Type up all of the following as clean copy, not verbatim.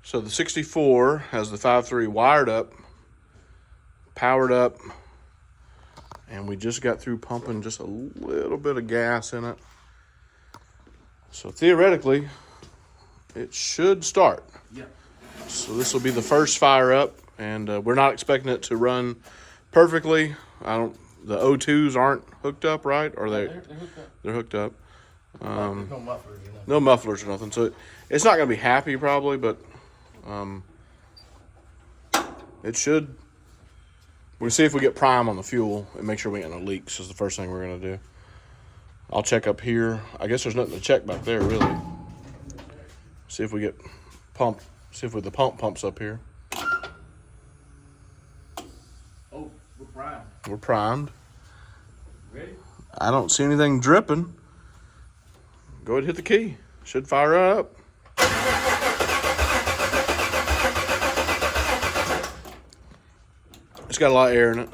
So the 64 has the 5.3 wired up, powered up, and we just got through pumping just a little bit of gas in it. So theoretically, it should start. Yeah. So this will be the first fire up, and we're not expecting it to run perfectly. The O2s aren't hooked up, right? Or They're hooked up. they're hooked up. There's no mufflers, you know. No mufflers or nothing. So it's not going to be happy probably, but it should. We'll see if we get prime on the fuel and make sure we ain't no leaks is the first thing we're going to do. I'll check up here. I guess there's nothing to check back there, really. See if we get pump. See if the pump pumps up here. Oh, we're primed. We're primed. Ready? I don't see anything dripping. Go ahead and hit the key. Should fire up. It's got a lot of air in it.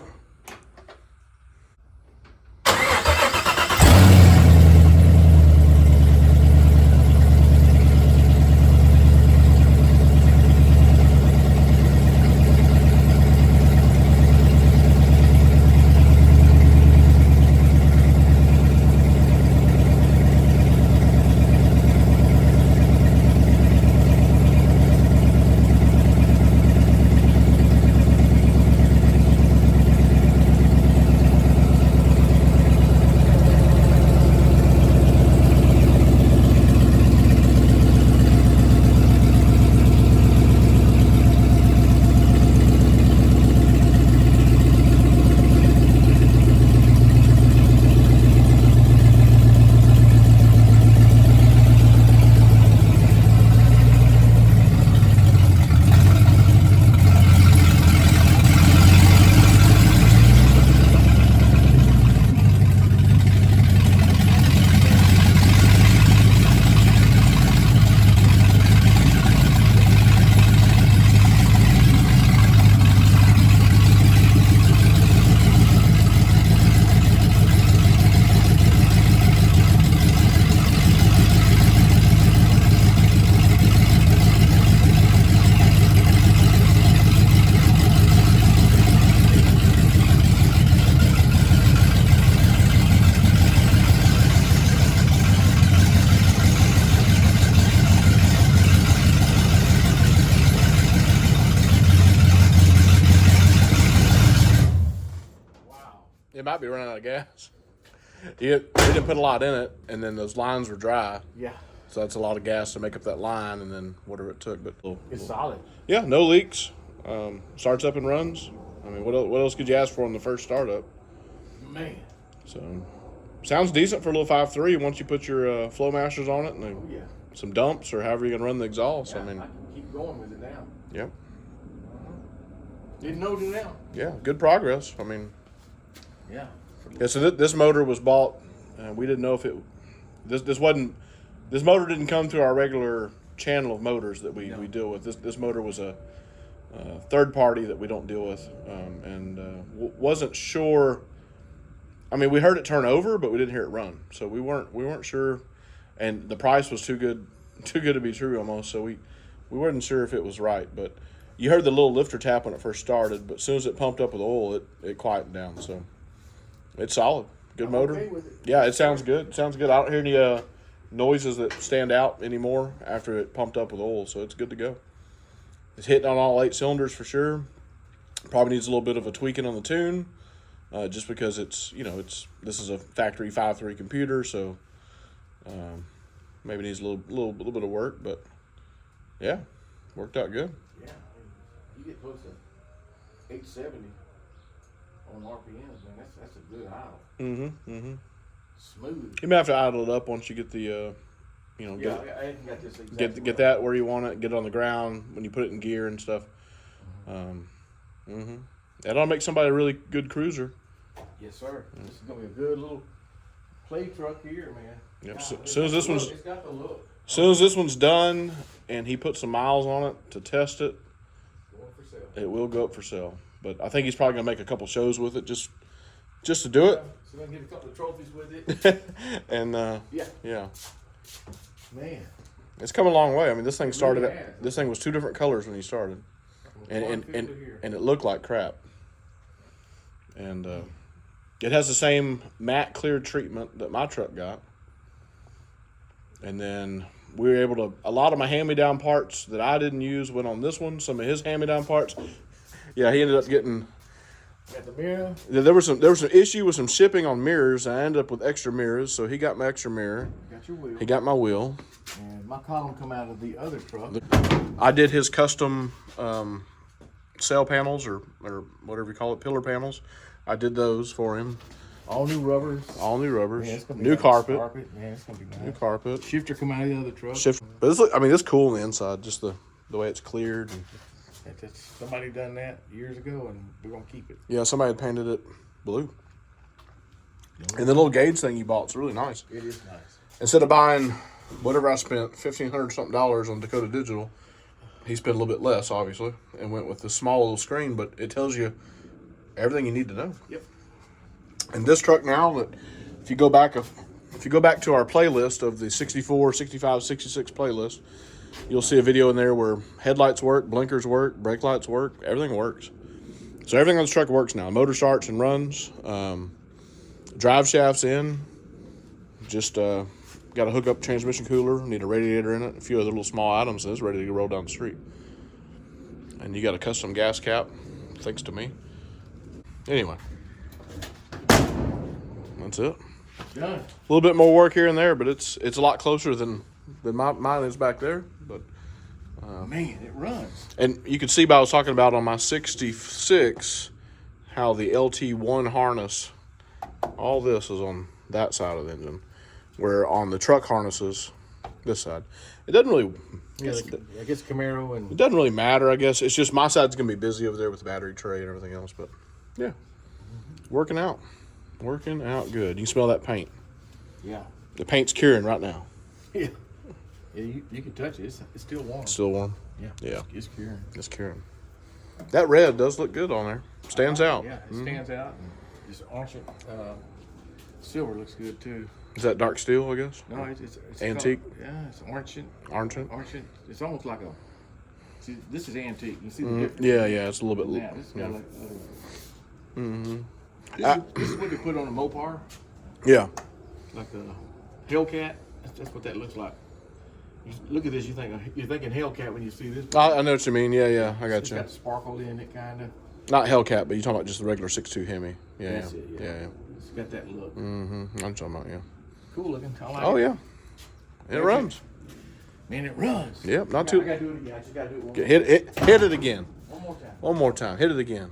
It might be running out of gas. We didn't put a lot in it, and then those lines were dry. Yeah. So that's a lot of gas to make up that line, and then whatever it took. But It's solid. Yeah, no leaks. Starts up and runs. I mean, what else could you ask for in the first startup? Man. So sounds decent for a little 5.3 once you put your flow masters on it and Yeah. some dumps or however you're gonna run the exhaust. Yeah, I mean, I can keep going with it now. yep. Didn't know it now. Yeah, good progress. I mean, Yeah. yeah. So this motor was bought. We didn't know if it. This motor didn't come through our regular channel of motors that we deal with. This motor was a third party that we don't deal with, and wasn't sure. I mean, we heard it turn over, but we didn't hear it run, so we weren't sure, and the price was too good to be true almost. So we weren't sure if it was right, but you heard the little lifter tap when it first started, but as soon as it pumped up with oil, it quieted down. So it's solid, good motor. Okay with it. Yeah, it sounds good. I don't hear any noises that stand out anymore after it pumped up with oil, so it's good to go. It's hitting on all 8 cylinders for sure. Probably needs a little bit of a tweaking on the tune, just because this is a factory 5.3 computer, so maybe needs a little bit of work, but yeah, worked out good. Yeah. I mean, you get close to 870 on RPMs, man. That's a good idle. Smooth. You may have to idle it up once you get the I ain't got this exactly get that where you want it, get it on the ground when you put it in gear and stuff. That'll make somebody a really good cruiser. Yes, sir. This is gonna be a good little play truck here, man. Yep. God, So, it's soon as this one's got the look. soon as this one's done and he puts some miles on it to test it, Going for sale. it will go up for sale. But I think he's probably gonna make a couple shows with it just to do it. So we're gonna get a couple of trophies with it. And Yeah. yeah, Man. It's come a long way. I mean, this thing started. really has. This thing was 2 different colors when he started, and it looked like crap. And it has the same matte clear treatment that my truck got. And then we were able to. A lot of my hand-me-down parts that I didn't use went on this one. Some of his hand-me-down parts. Yeah, he ended up getting. Got the mirror. There was some issue with some shipping on mirrors. I ended up with extra mirrors, so he got my extra mirror. Got your wheel. He got my wheel. And my column come out of the other truck. I did his custom sail panels or whatever you call it, pillar panels. I did those for him. All new rubbers. All new rubbers. Yeah, it's gonna be New nice. carpet. Man, it's gonna be nice. New carpet. Shifter come out of the other truck. But this look, I mean, it's cool on the inside, just the way it's cleared. And, Somebody done that years ago, and we're gonna keep it. yeah, somebody had painted it blue. And the little gauge thing you bought's really nice. It is nice. Instead of buying whatever I spent $1,500 something on Dakota Digital, he spent a little bit less, obviously, and went with the small little screen. But it tells you everything you need to know. Yep. And this truck now, that if you go back to our playlist of the 64, 65, 66 playlist, you'll see a video in there where headlights work, blinkers work, brake lights work, everything works. So everything on this truck works now. Motor starts and runs. Drive shaft's in. Just got to hook up transmission cooler. Need a radiator in it. A few other little small items. And it's ready to roll down the street. And you got a custom gas cap, thanks to me. Anyway, that's it. Done. A little bit more work here and there, but it's a lot closer than mine is back there. But Man, it runs. and you can see by I was talking about on my 66 how the LT1 harness, all this is on that side of the engine, where on the truck harnesses, this side, it doesn't really. Yeah, I guess Camaro and It doesn't really matter, I guess. It's just my side's gonna be busy over there with the battery tray and everything else. But yeah, working out good. You can smell that paint. yeah, The paint's curing right now. yeah. Yeah, you can touch it. It's still warm. Still warm. Yeah, it's curing. It's curing. That red does look good on there. Stands out. Yeah, it stands out. And just ancient silver looks good too. Is that dark steel, I guess? No, it's Antique? Yeah, it's ancient. Ancient? Ancient. It's almost like a. See, this is antique. You see the Mm-hmm. difference? Yeah, it's a little bit. Yeah, this is got like a little. Mm-hmm. This is what they put on a Mopar, Yeah. like a Hellcat. That's what that looks like. You look at this, you're thinking Hellcat when you see this. I know what you mean. Yeah, I got It's you. got sparkle in it, kind of. Not Hellcat, but you're talking about just the regular 6.2 Hemi. Yeah, That's it, yeah. yeah. It's got that look. Mm-hmm. I'm talking about, yeah. Cool looking. I like Oh, it. yeah. It runs. Man, it runs. Yep, not I too. gotta do it again. I just gotta do it one, Hit it again. one more time. One more time. Hit it again.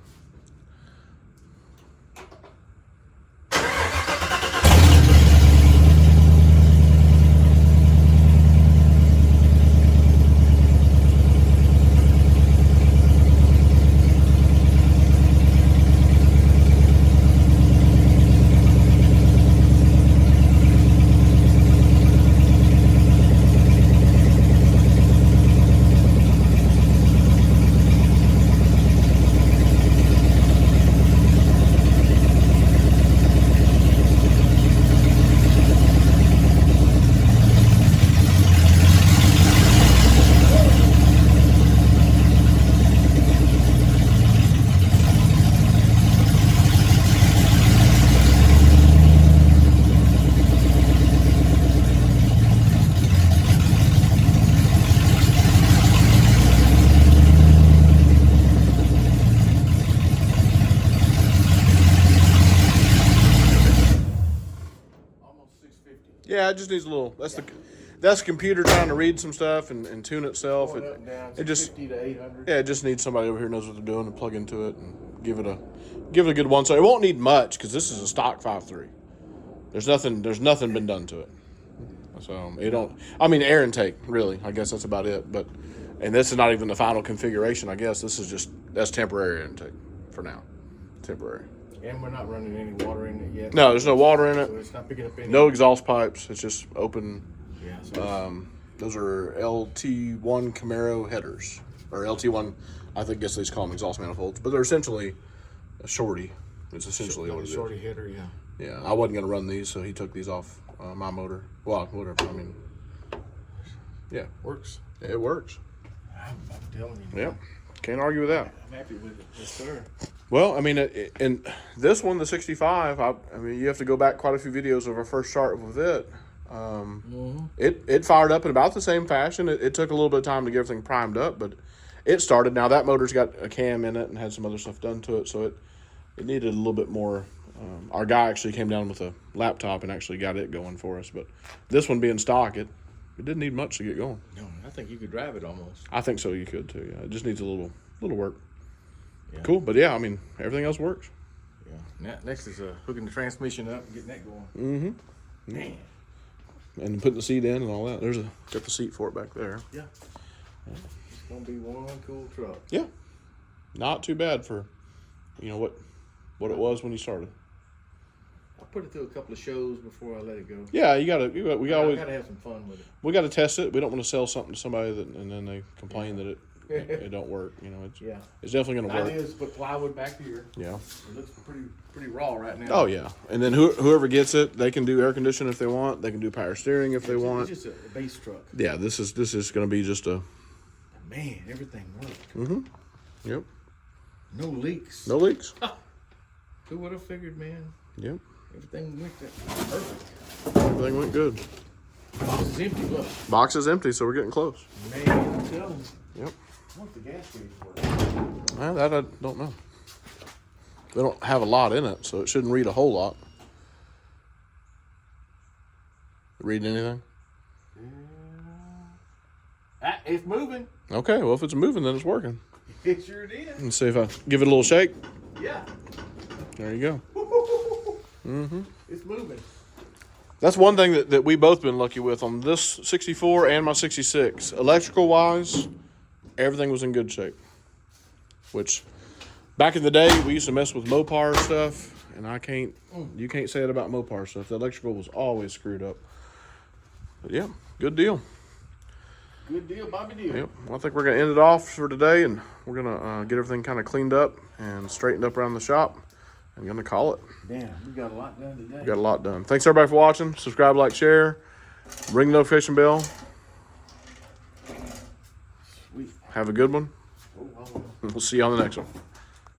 Almost 650. Yeah, it just needs a little. That's the computer trying to read some stuff and tune itself. Going up and down. It just 650 to 800. Yeah, it just needs somebody over here who knows what they're doing and plug into it and give it a good one. So it won't need much because this is a stock 5.3. There's nothing been done to it. So it don't. I mean, air intake really. I guess that's about it. And this is not even the final configuration. I guess this is that's temporary air intake for now. Temporary. And we're not running any water in it yet. No, there's no water in So it. it's not picking up any. No exhaust pipes. It's just open. Yeah. So Those are LT1 Camaro headers, or LT1. I guess they just call them exhaust manifolds, but they're essentially a shorty. It's essentially what it is. shorty header, yeah. Yeah, I wasn't gonna run these, so he took these off my motor. Well, whatever. I mean, Yeah. Works. It works. I'm telling you. Yep. Can't argue with that. I'm happy with it. Yes, sir. Well, I mean, and this one, the 65, I mean, you have to go back quite a few videos of our first start with it. It fired up in about the same fashion. It took a little bit of time to get everything primed up, but it started. Now, that motor's got a cam in it and had some other stuff done to it, so it needed a little bit more. Our guy actually came down with a laptop and actually got it going for us, but this one being stock, it didn't need much to get going. No, I think you could drive it almost. I think so. You could too. Yeah, it just needs a little work. Yeah. Cool, but yeah, I mean, everything else works. Yeah. Next is hooking the transmission up and getting that going. Mm-hmm. Man. And putting the seat in and all that. Got the seat for it back there. Yeah. It's gonna be one cool truck. Yeah. Not too bad for, what it was when you started. I put it through a couple of shows before I let it go. Yeah, we always gotta have some fun with it. we got to test it. We don't want to sell something to somebody and then they complain that it don't work. It's definitely going to The work. idea is to put plywood back here. Yeah. It looks pretty raw right now. Oh yeah, and then whoever gets it, they can do air conditioning if they want. They can do power steering if they want. It's just a base truck. Yeah, this is going to be just a. Man, everything worked. Mm-hmm. Yep. No leaks. No leaks. Who would have figured, man? Yep. Everything went perfect. Everything went good. Box is empty. Look. Box is empty, so we're getting close. Man, I'm telling you. Yep. What's the gas gauge work? Well, that I don't know. They don't have a lot in it, so it shouldn't read a whole lot. Read anything? It's moving. Okay, well, if it's moving, then it's working. It sure did. Let's see if I give it a little shake. Yeah. There you go. Mm-hmm. It's moving. That's one thing that we both been lucky with on this 64 and my 66. Electrical-wise, everything was in good shape. Which, back in the day, we used to mess with Mopar stuff, and you can't say it about Mopar stuff. The electrical was always screwed up. But yeah, good deal. Good deal, Bobby deal. Yep. Well, I think we're going to end it off for today, and we're going to get everything kind of cleaned up and straightened up around the shop. I'm going to call it. Damn, we got a lot done today. We got a lot done. Thanks, everybody, for watching. Subscribe, like, share. Ring the notification bell. Sweet. Have a good one. Oh, We'll see you on the next one.